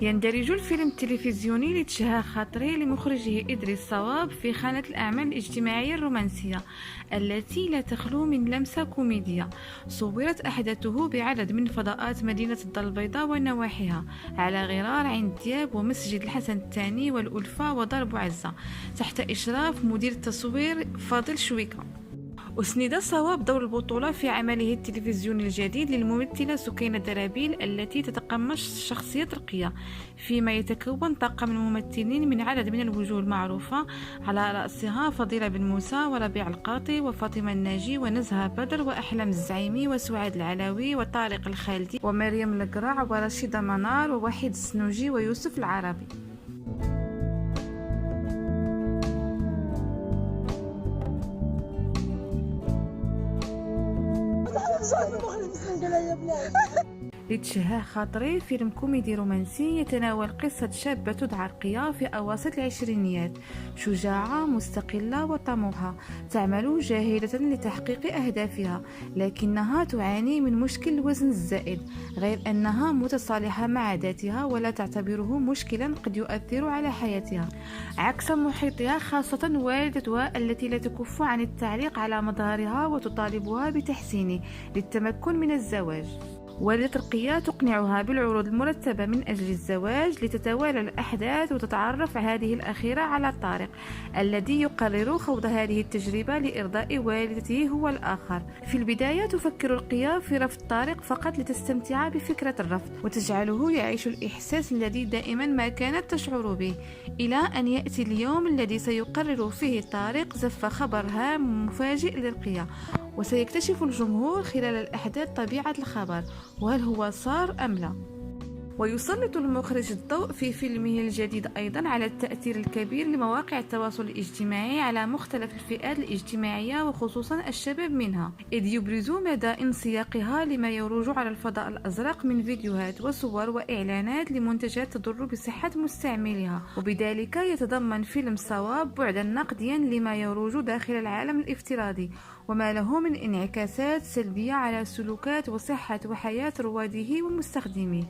يندرج الفيلم التلفزيوني لتشهى خاطري لمخرجه إدريس صواب في خانة الأعمال الاجتماعية الرومانسية التي لا تخلو من لمسة كوميدية. صورت أحداثه بعدد من فضاءات مدينة الدار البيضاء ونواحيها، على غرار عين دياب ومسجد الحسن الثاني والألفة ودار بوعزة، تحت إشراف مدير التصوير فاضل شويكة. أسند صواب دور البطولة في عمله التلفزيوني الجديد للممثلة سكينة درابيل التي تتقمص شخصية رقية، فيما يتكون طاقم الممثلين من عدد من الوجوه المعروفة، على رأسها فضيلة بن موسى وربيع القاطي وفاطمة الناجي ونزهة بدر وأحلام الزعيمي وسعاد العلوي وطارق الخالدي ومريم القرع ورشيدة منار ووحيد السنوجي ويوسف العربي. لتشهى خاطري فيلم كوميدي رومانسي يتناول قصة شابة تدعى رقية في أواسط العشرينيات، شجاعة مستقلة وطموحة، تعمل جاهدة لتحقيق أهدافها، لكنها تعاني من مشكل الوزن الزائد، غير أنها متصالحة مع ذاتها ولا تعتبره مشكلا قد يؤثر على حياتها، عكس محيطها خاصة والدتها التي لا تكف عن التعليق على مظهرها وتطالبها بتحسينه للتمكن من الزواج. والدة رقية تقنعها بالعروض المرتبة من أجل الزواج، لتتوالى الأحداث وتتعرف هذه الأخيرة على طارق الذي يقرر خوض هذه التجربة لإرضاء والدته هو الآخر. في البداية تفكر رقية في رفض طارق فقط لتستمتع بفكرة الرفض وتجعله يعيش الإحساس الذي دائما ما كانت تشعر به، إلى أن يأتي اليوم الذي سيقرر فيه طارق زف خبر هام مفاجئ لرقية، وسيكتشف الجمهور خلال الأحداث طبيعة الخبر وهل هو صار أم لا. ويسلط المخرج الضوء في فيلمه الجديد أيضا على التأثير الكبير لمواقع التواصل الاجتماعي على مختلف الفئات الاجتماعية وخصوصا الشباب منها، إذ يبرز مدى انسياقها لما يروج على الفضاء الأزرق من فيديوهات وصور وإعلانات لمنتجات تضر بصحة مستعملها، وبذلك يتضمن فيلم صواب بعدا نقديا لما يروج داخل العالم الافتراضي وما له من انعكاسات سلبية على سلوكات وصحة وحياة رواده ومستخدميه.